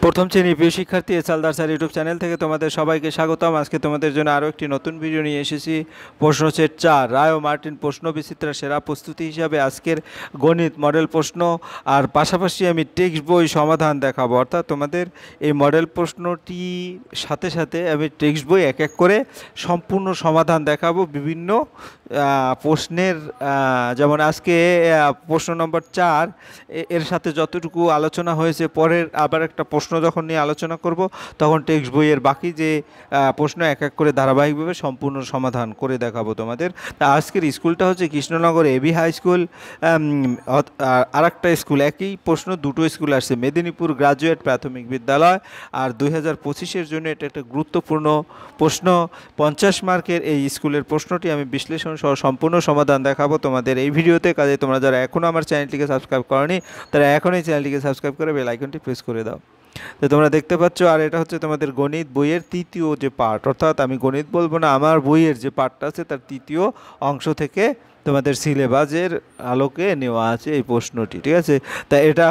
প্রথম শ্রেণীর প্রিয় শিক্ষার্থী এসএলদার স্যার ইউটিউব চ্যানেল থেকে তোমাদের সবাইকে স্বাগতম। আজকে তোমাদের জন্য আরও একটি নতুন ভিডিও নিয়ে এসেছি। প্রশ্ন সেট 4 রায় ও মার্টিন প্রশ্ন বিচিত্রা সেরা প্রস্তুতি হিসাবে আজকের গণিত মডেল প্রশ্ন আর পাশাপাশি আমি টেক্সট বই সমাধান দেখাবো। অর্থাৎ তোমাদের এই মডেল প্রশ্নটির সাথে সাথে আমি টেক্সট বই এক এক করে সম্পূর্ণ সমাধান দেখাবো বিভিন্ন প্রশ্নের। যেমন আজকে প্রশ্ন নম্বর 4 এর সাথে যতটুকু আলোচনা হয়েছে, পরের আবার একটা প্রশ্ন যখন নিয়ে আলোচনা করব তখন টেক্সট বইয়ের বাকি যে প্রশ্ন এক এক করে ধারাবাহিকভাবে সম্পূর্ণ সমাধান করে দেখাবো তোমাদের। তা আজকের স্কুলটা হচ্ছে কৃষ্ণনগর এবি হাই স্কুল। আর একটা স্কুল, একই প্রশ্ন দুটো স্কুল আসছে, মেদিনীপুর গ্রাজুয়েট প্রাথমিক বিদ্যালয়। আর 2025-এর জন্য এটা একটা গুরুত্বপূর্ণ প্রশ্ন, 50 মার্কের এই স্কুলের প্রশ্নটি আমি বিশ্লেষণ সহ সম্পূর্ণ সমাধান দেখাবো তোমাদের এই ভিডিওতে। কাজে তোমরা যারা এখনও আমার চ্যানেলটিকে সাবস্ক্রাইব করনি তারা এখনই চ্যানেলটিকে সাবস্ক্রাইব করে বেল আইকনটি প্রেস করে দাও। তো তোমরা দেখতে পাচ্ছ, আর এটা হচ্ছে তোমাদের গণিত বইয়ের তৃতীয় যে পার্ট, অর্থাৎ আমি গণিত বলবো না, আমার বইয়ের যে পার্টটা আছে তার তৃতীয় অংশ থেকে তোমাদের সিলেবাসের আলোকে নেওয়া আছে এই প্রশ্নটি, ঠিক আছে। তা এটা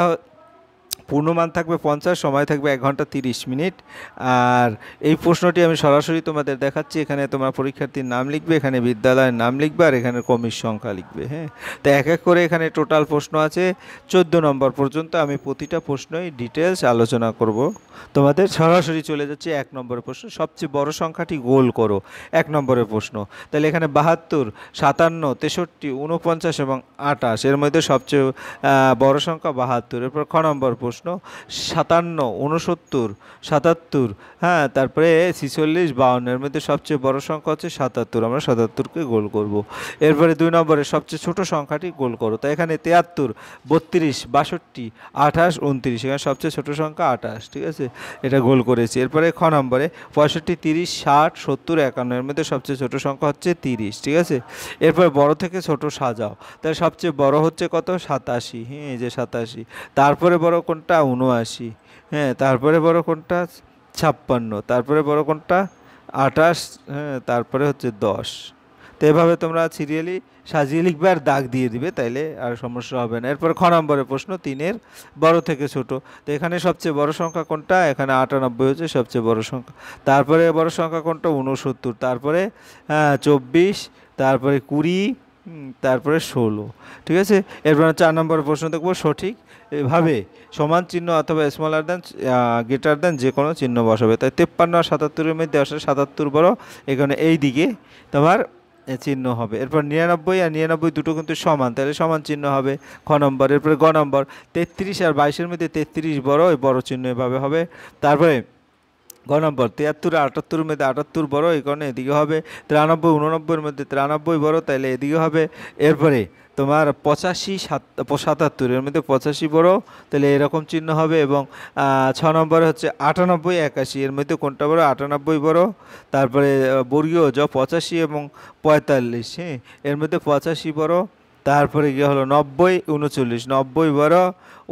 পূর্ণমান থাকবে 50, সময় থাকবে 1 ঘন্টা 30 মিনিট। আর এই প্রশ্নটি আমি সরাসরি তোমাদের দেখাচ্ছি। এখানে তোমার পরীক্ষার্থীর নাম লিখবে, এখানে বিদ্যালয়ের নাম লিখবে, আর এখানে ক্রমিক সংখ্যা লিখবে। হ্যাঁ, তো এক এক করে এখানে টোটাল প্রশ্ন আছে 14 নম্বর পর্যন্ত। আমি প্রতিটা প্রশ্নই ডিটেলস আলোচনা করব তোমাদের। সরাসরি চলে যাচ্ছে 1 নম্বরের প্রশ্ন, সবচেয়ে বড় সংখ্যাটি গোল করো। 1 নম্বরের প্রশ্ন, তাহলে এখানে 72, 57, 63, 49 এবং 28, এর মধ্যে সবচেয়ে বড় সংখ্যা 72। এরপর খ নম্বর প্রশ্ন 57, 69, 77, হ্যাঁ, তারপরে 46, 52, এর মধ্যে সবচেয়ে বড় সংখ্যা হচ্ছে 77, আমরা 77কে গোল করব। এরপরে 2 নম্বরে সবচেয়ে ছোট সংখ্যাটি গোল করো। তাই এখানে 73, 32, 62, 28, 29, এখানে সবচেয়ে ছোট সংখ্যা 28, ঠিক আছে, এটা গোল করেছি। এরপরে খ নম্বরে 65, 30, 60, 70, 51, এর মধ্যে সবচেয়ে ছোট সংখ্যা হচ্ছে 30, ঠিক আছে। এরপর বড় থেকে ছোট সাজাও। তাই সবচেয়ে বড় হচ্ছে কত? 87, হ্যাঁ, এই যে 87। তারপরে বড় কোনটা? 79, হ্যাঁ, তারপরে বড় কোনটা? 56, তারপরে বড় কোনটা? 28, হ্যাঁ, তারপরে হচ্ছে 10। তো এভাবে তোমরা সিরিয়ালি সাজিয়ে লিখবে আর দাগ দিয়ে দিবে, তাইলে আর সমস্যা হবে না। এরপর খ নম্বরের প্রশ্ন 3-এর বড় থেকে ছোট। তো এখানে সবচেয়ে বড় সংখ্যা কোনটা? এখানে 98 হচ্ছে সবচেয়ে বড় সংখ্যা। তারপরে বড় সংখ্যা কোনটা? 69, তারপরে 24, তারপরে 20, তারপরে 16, ঠিক আছে। এরপর 4 নম্বরের প্রশ্ন দেখবো, সঠিক এভাবে সমান চিহ্ন অথবা স্মলার দেন গ্রেটার দেন যে কোনো চিহ্ন বসাবে। তাই 53 আর 77-এর মধ্যে আসলে 77 বড়, এখানে এই দিকে তোমার চিহ্ন হবে। এরপর 99 আর 99 দুটো কিন্তু সমান, তাহলে সমান চিহ্ন হবে খ নম্বর। এরপরে গ নম্বর 33 আর 22-এর মধ্যে 33 বড়, ওই বড় চিহ্ন এভাবে হবে। তারপরে গ নম্বর 73 আর 78-এর মধ্যে 78 বড়, এই কারণে এদিকে হবে। 93, 89-এর মধ্যে 93 বড়, তাইলে এদিকে হবে। এরপরে তোমার 85, 77-এর মধ্যে 85 বড়, তাহলে এরকম চিহ্ন হবে। এবং 6 নম্বরে হচ্ছে 98, 81, এর মধ্যে কোনটা বড়? 98 বড়। তারপরে বর্গীয় জ 85 এবং 45, হ্যাঁ, এর মধ্যে 85 বড়। তারপরে গিয়ে হলো 90, 39, 90 বড়,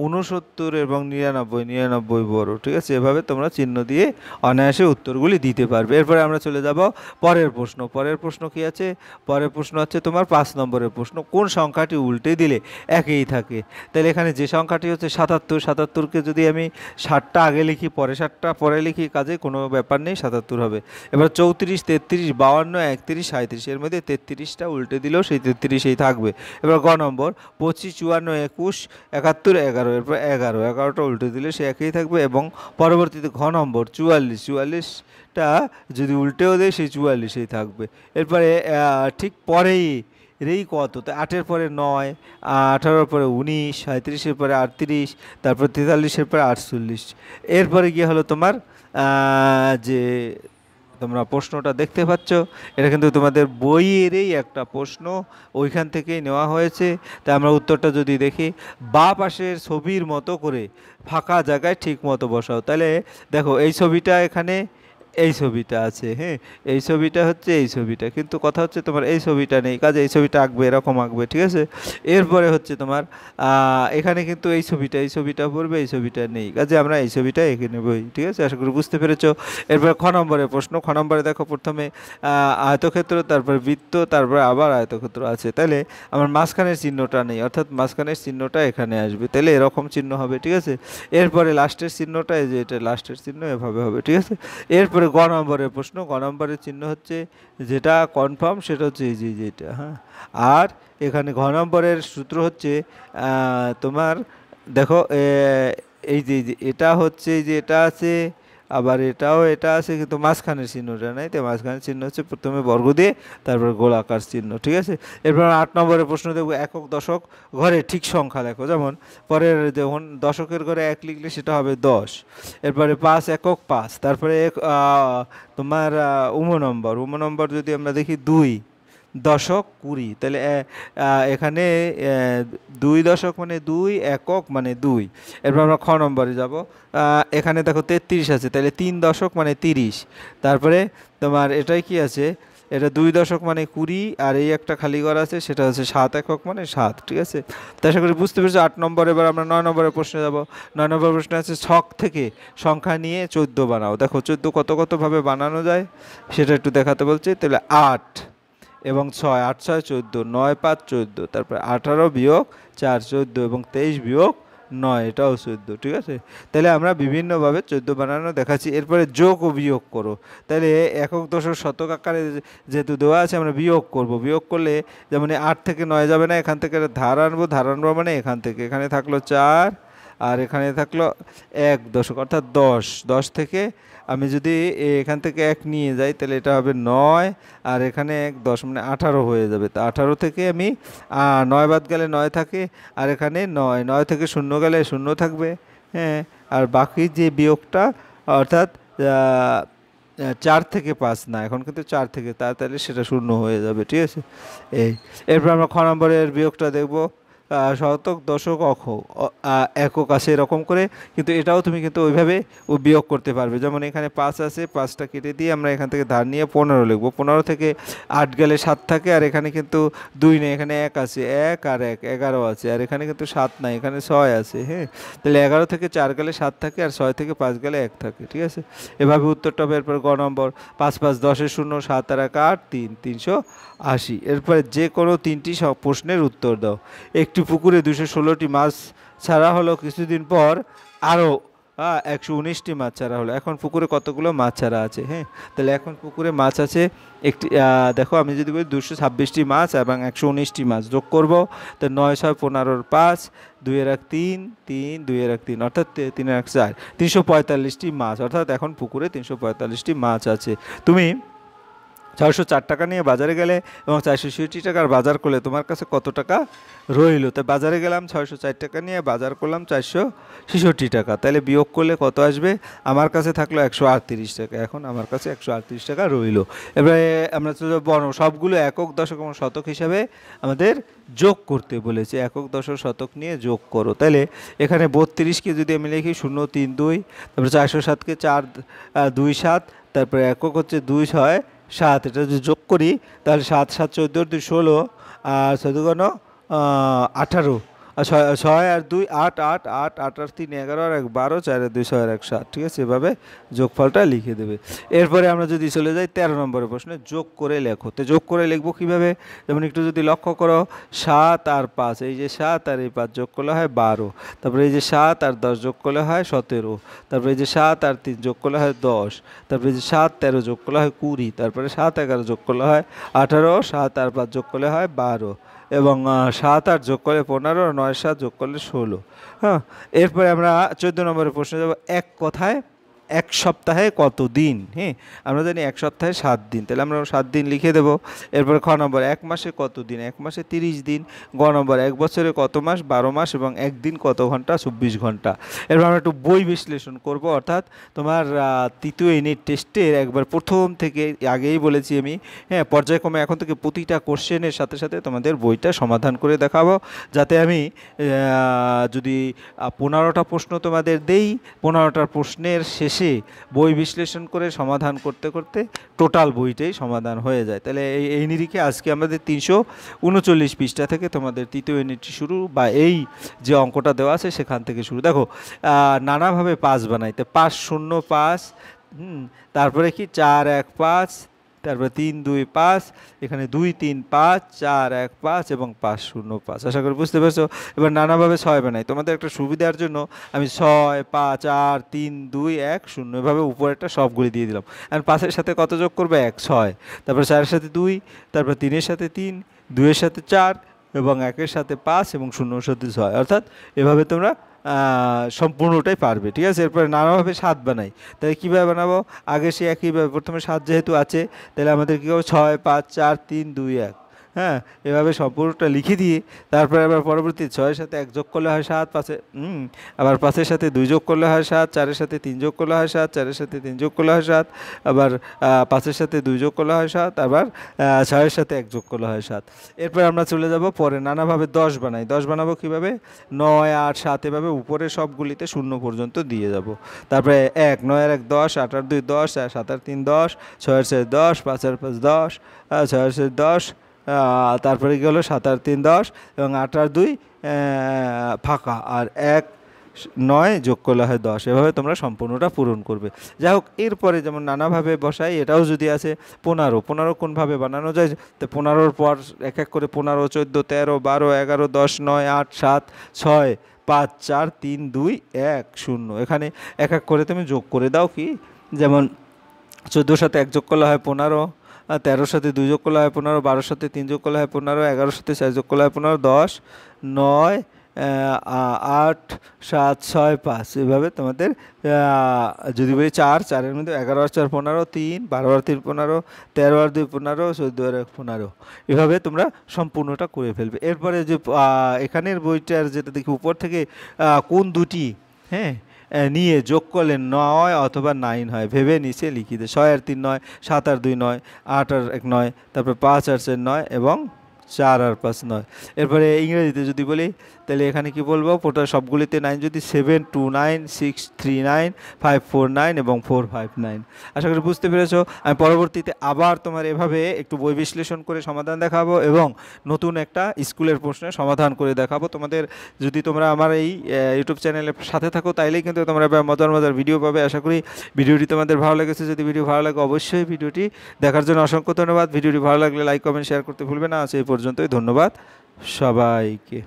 69 এবং 99, 99 বড়, ঠিক আছে। এভাবে তোমরা চিহ্ন দিয়ে অনায়াসে উত্তরগুলি দিতে পারবে। এরপরে আমরা চলে যাব পরের প্রশ্ন। পরের প্রশ্ন কি আছে? পরের প্রশ্ন হচ্ছে তোমার 5 নম্বরের প্রশ্ন, কোন সংখ্যাটি উল্টে দিলে একই থাকে? তাহলে এখানে যে সংখ্যাটি হচ্ছে 77, 77কে যদি আমি 60টা আগে লিখি, পরে 60টা পরে লিখি, কাজে কোনো ব্যাপার নেই, 77 হবে। এবার 34, 33, 52, 31, 37, এর মধ্যে 33টা উল্টে দিলেও সেই 33ই থাকবে। এবার গ নম্বর 25, 54, 21, 71, 11, এরপর 11টা উল্টে দিলে সে একই থাকবে। এবং পরবর্তীতে ঘ নম্বর 44, 44টা যদি উল্টেও দেয় সেই 44এই থাকবে। এরপরে ঠিক পরেই রেই কত? তো 8-এর পরে 9, 18-এর পরে 19, 37-এর পরে 38, তারপর 43-এর পরে 48। এরপরে গিয়ে হলো তোমার যে তোমরা প্রশ্নটা দেখতে পাচ্ছ, এটা কিন্তু তোমাদের বইয়েরই একটা প্রশ্ন, ওইখান থেকেই নেওয়া হয়েছে। তাই আমরা উত্তরটা যদি দেখি, বাঁ পাশের ছবির মতো করে ফাঁকা জায়গায় ঠিক মতো বসাও। তাহলে দেখো এই ছবিটা এখানে এই ছবিটা আছে, হ্যাঁ এই ছবিটা হচ্ছে এই ছবিটা, কিন্তু কথা হচ্ছে তোমার এই ছবিটা নেই, কাজে এই ছবিটা আঁকবে এরকম আঁকবে, ঠিক আছে। এরপরে হচ্ছে তোমার এখানে কিন্তু এই ছবিটা পড়বে, এই ছবিটা নেই, কাজে আমরা এই ছবিটা এঁকে নেবই, ঠিক আছে। আশা করি বুঝতে পেরেছো। এরপরে খ নম্বরের প্রশ্ন। খ নম্বরে দেখো প্রথমে আয়তক্ষেত্র, তারপর বৃত্ত, তারপরে আবার আয়তক্ষেত্র আছে, তাহলে আমার মাঝখানের চিহ্নটা নেই, অর্থাৎ মাঝখানের চিহ্নটা এখানে আসবে, তাহলে এরকম চিহ্ন হবে, ঠিক আছে। এরপরে লাস্টের চিহ্নটা এই যে এটা লাস্টের চিহ্ন এভাবে হবে, ঠিক আছে। এরপরে গ নম্বরের প্রশ্ন। গ নম্বরের চিহ্ন হচ্ছে যেটা কনফার্ম সেটা হচ্ছে এই যে যেটা, হ্যাঁ। আর এখানে ঘ নম্বরের সূত্র হচ্ছে তোমার দেখো এই যে এটা হচ্ছে এই যে এটা আছে, আবার এটা আছে, কিন্তু মাঝখানের চিহ্নটা নাই, তো মাঝখানের চিহ্ন হচ্ছে প্রথমে বর্গ দিয়ে তারপর গোলাকার চিহ্ন, ঠিক আছে। এরপর 8 নম্বরের প্রশ্ন দেখবো একক দশক ঘরে ঠিক সংখ্যা লেখো, যেমন পরের যখন দশকের ঘরে 1 লিখলে সেটা হবে 10। এরপরে 5 একক 5, তারপরে তোমার উম নম্বর যদি আমরা দেখি 2 দশক 20, তাহলে এখানে 2 দশক মানে 2, একক মানে 2। এরপর আমরা খ নম্বরে যাব। এখানে দেখো 33 আছে, তাহলে 3 দশক মানে 30। তারপরে তোমার এটাই কি আছে, এটা 2 দশক মানে 20, আর এই একটা খালি ঘর আছে সেটা হচ্ছে 7 একক মানে 7, ঠিক আছে। তো আশা করি বুঝতে পেরেছো। 8 নম্বর। এবার আমরা 9 নম্বরের প্রশ্নে যাব। 9 নম্বর প্রশ্ন আছে ছক থেকে সংখ্যা নিয়ে 14 বানাও। দেখো 14 কতভাবে বানানো যায় সেটা একটু দেখাতে বলছি। তাহলে 8 এবং 6, 8 6 14, 9 5 14, তারপরে 18 বিয়োগ 4 14, এবং 23 বিয়োগ 9 এটাও 14, ঠিক আছে। তাহলে আমরা বিভিন্নভাবে 14 বানানো দেখাচ্ছি। এরপরে যোগ ও বিয়োগ করো। তাহলে একক দশক শতক আকারে যেহেতু দেওয়া আছে আমরা বিয়োগ করব। বিয়োগ করলে যেমন 8 থেকে 9 যাবে না, এখান থেকে ধার আনবো মানে এখান থেকে, এখানে থাকলো 4 আর এখানে থাকলো 1 দশক অর্থাৎ 10। 10 থেকে আমি যদি এখান থেকে 1 নিয়ে যাই তাহলে এটা হবে 9, আর এখানে 1 10 মানে 18 হয়ে যাবে। তো 18 থেকে আমি 9 বাদ গেলে 9 থাকে, আর এখানে 9 থেকে 0 গেলে 0 থাকবে, হ্যাঁ। আর বাকি যে বিয়োগটা অর্থাৎ 4 থেকে 5 না, এখন কিন্তু 4 থেকে তাহলে সেটা 0 হয়ে যাবে, ঠিক আছে। এরপর আমরা খ নম্বরের বিয়োগটা দেখব। শতক দশক একক আছে এরকম করে, কিন্তু এটাও তুমি কিন্তু ওইভাবে বিয়োগ করতে পারবে। যেমন এখানে 5 আছে, 5টা কেটে দিয়ে আমরা এখান থেকে ধার নিয়ে 15 লিখবো। 15 থেকে 8 গেলে 7 থাকে, আর এখানে কিন্তু 2 নেই, এখানে 1 আছে, 1 আর 1 11 আছে, আর এখানে কিন্তু 7 নাই, এখানে 6 আছে, হ্যাঁ। তাহলে 11 থেকে 4 গেলে 7 থাকে, আর 6 থেকে 5 গেলে 1 থাকে, ঠিক আছে। এভাবে উত্তরটা হবে। এরপর গ নম্বর 5 5 10 0, 7 আর 1 8, 3 380। এরপরে যে কোনো 3টি প্রশ্নের উত্তর দাও। একটি পুকুরে 216টি মাছ ছাড়া হলো, কিছুদিন পর আরও 119টি মাছ ছাড়া হলো। এখন পুকুরে কতগুলো মাছ ছাড়া আছে, হ্যাঁ। তাহলে এখন পুকুরে মাছ আছে একটি, দেখো আমি যদি বলি 226টি মাছ এবং 119টি মাছ যোগ করব, তো 9 6 15 5, 2 এর 1 3 3, 2 এর 1 3, অর্থাৎ 3 এর 1 4, 345টি মাছ, অর্থাৎ এখন পুকুরে 345টি মাছ আছে। তুমি 604 টাকা নিয়ে বাজারে গেলে এবং 460 টাকার বাজার করলে তোমার কাছে কত টাকা রইল? তাই বাজারে গেলাম 604 টাকা নিয়ে, বাজার করলাম 466 টাকা, তাহলে বিয়োগ করলে কত আসবে? আমার কাছে থাকলো 138 টাকা, এখন আমার কাছে 138 টাকা রইল। এবারে আমরা সবগুলো একক দশক এবং শতক হিসাবে আমাদের যোগ করতে বলেছে। একক দশক শতক নিয়ে যোগ করো। তাহলে এখানে 32কে যদি আমি লিখি 0 3 2, তারপরে 407কে 4 2 7, তারপরে একক হচ্ছে 2 6 7, এটা যদি যোগ করি তাহলে 7 7 14 2 16, আর 14 18, আর 6 আর 2 8 8 8 8 আর 3 11 আর 1 12, 4 আর 2 6 আর 1 7, ঠিক আছে। এভাবে যোগফলটা লিখে দেবে। এরপরে আমরা যদি চলে যাই 13 নম্বরের প্রশ্নে, যোগ করে লেখো। তো যোগ করে লিখবো কীভাবে? যেমন একটু যদি লক্ষ্য করো, 7 আর 5, এই যে 7 আর এই 5 যোগ করলে হয় 12, তারপরে এই যে 7 আর 10 যোগ করলে হয় 17, তারপরে এই যে 7 আর 3 যোগ করলে হয় 10, তারপরে এই যে 7 13 যোগ করলে হয় 20, তারপরে 7 11 যোগ করলে হয় 18, 7 আর 5 যোগ করলে হয় 12, এবং 7 8 যোগ করলে 15, 9 7 যোগ করলে 16, হ্যাঁ। এরপরে আমরা 14 নম্বরের প্রশ্নে যাব। এক কথায় এক সপ্তাহে কত দিন? হ্যাঁ, আমরা জানি এক সপ্তাহে 7 দিন, তাহলে আমরা 7 দিন লিখে দেবো। এরপরে খ নম্বর, এক মাসে কত দিন? এক মাসে 30 দিন। গ নম্বর, এক বছরে কত মাস? 12 মাস, এবং একদিন কত ঘন্টা? 24 ঘন্টা। এরপর আমরা একটু বই বিশ্লেষণ করব, অর্থাৎ তোমার তৃতীয় ইউনিট টেস্টের একবার প্রথম থেকে, আগেই বলেছি আমি, হ্যাঁ, পর্যায়ক্রমে এখন থেকে প্রতিটা কোশ্চেনের সাথে সাথে তোমাদের বইটা সমাধান করে দেখাবো, যাতে আমি যদি 15টা প্রশ্ন তোমাদের দেই, 15টা প্রশ্নের শেষে শেষে বই বিশ্লেষণ করে সমাধান করতে করতে টোটাল বইটাই সমাধান হয়ে যায়। তাহলে এই নিরিখে আজকে আমাদের 339 পৃষ্ঠা থেকে তোমাদের তৃতীয় ইউনিটটি শুরু, বা এই যে অঙ্কটা দেওয়া আছে সেখান থেকে শুরু। দেখো নানাভাবে 5 বানাইতে 5 0 5, তারপরে কি 4 1 5, তারপরে 3 2 5, এখানে 2 3 5, 4 1 5 এবং 5 0 5। আশা করি বুঝতে পারছো। এবার নানাভাবে 6 বানাই, তোমাদের একটা সুবিধার জন্য আমি 6 5 4 3 2 1 0 এভাবে উপরেরটা সবগুলি দিয়ে দিলাম। আর 5-এর সাথে কত যোগ করবে? 1 6, তারপর 4-এর সাথে 2, তারপর 3-এর সাথে 3, 2-এর সাথে 4 এবং 1-এর সাথে 5 এবং 0-এর সাথে 6। অর্থাৎ এভাবে তোমরা সম্পূর্ণটাই পারবে, ঠিক আছে। এরপরে নানাভাবে 7 বানাই, তাহলে কীভাবে বানাবো? আগে সে একইভাবে প্রথমে 7 যেহেতু আছে, তাহলে আমাদের কী হবে? 6 5 4 3 2 1, হ্যাঁ, এভাবে সম্পূর্ণটা লিখে দিয়ে তারপরে আবার পরবর্তী 6-এর সাথে 1 যোগ করলে হয় 7, 5-এ আবার 5-এর সাথে 2 যোগ করলে হয় 7, 4-এর সাথে 3 যোগ করলে হয় 7, 4-এর সাথে 3 যোগ করলে হয় 7, আবার 5-এর সাথে 2 যোগ করলে হয় 7, আবার 6-এর সাথে 1 যোগ করলে হয় 7। এরপর আমরা চলে যাব পরে নানাভাবে 10 বানাই। 10 বানাবো কীভাবে? 9 8 7 এভাবে উপরে সবগুলিতে 0 পর্যন্ত দিয়ে যাব। তারপরে 1 9 1 10, 8 8 2 10, 7 8 3 10, 6 6 10, 5 4 5 10, 6 6 10, তারপরে কি হলো? 7 8 3 10 এবং 8 8 2 ফাঁকা, আর 1 9 যোগ করলে হয় 10। এভাবে তোমরা সম্পূর্ণটা পূরণ করবে। যাই হোক, এরপরে যেমন নানাভাবে বসাই, এটাও যদি আছে 15, 15 কোনভাবে বানানো যায়? তো 15-র পর এক এক করে 15 14 13 12 11 10 9 8 7 6 5 4 3 2 1 0। এখানে এক এক করে তুমি যোগ করে দাও। কি যেমন 14-র সাথে 1 যোগ করলে হয় 15, 13-র সাথে 2 যোগ করলে হয় 15, 12-র সাথে 3 যোগ করলে হয় 15, 11-র সাথে 4 যোগ করলে হয় 15, 10 9 8 7 6 5। এভাবে তোমাদের যদি বলি 4 4-এর মধ্যে 11 আর 4 15, 3 12 আর 3 15, 13 আর 2 15, 14 আর 1 15। এভাবে তোমরা সম্পূর্ণটা করে ফেলবে। এরপরে যে এখানের বইটার যেটা দেখি উপর থেকে কোন দুটি নিয়ে যোগ করলে 9 অথবা 9 হয় ভেবে নিচে লিখি দে। 6 আর 3 9, 7 আর 2 9, 8 আর 1 9, তারপর 5 আর 4 9 এবং 4 আর 5 9। এরপরে ইংরেজিতে যদি বলি, তাহলে এখানে কি বলবো? পোটা সবগুলিতে 9 যদি 7 2 9 6 3 9 5 4 9 এবং 4 5 9। আশা করি বুঝতে পেরেছো। আমি পরবর্তীতে আবার তোমার এভাবে একটু বই বিশ্লেষণ করে সমাধান দেখাবো এবং নতুন একটা স্কুলের প্রশ্নের সমাধান করে দেখাবো তোমাদের। যদি তোমরা আমার এই ইউটিউব চ্যানেলের সাথে থাকো, তাইলেই কিন্তু তোমরা মজার মজার ভিডিও পাবে। আশা করি ভিডিওটি তোমাদের ভালো লেগেছে। যদি ভিডিও ভালো লাগে অবশ্যই ভিডিওটি দেখার জন্য অসংখ্য ধন্যবাদ। ভিডিওটি ভালো লাগলে লাইক কমেন্ট শেয়ার করতে ভুলবে না। আজ এই পর্যন্তই, ধন্যবাদ সবাইকে।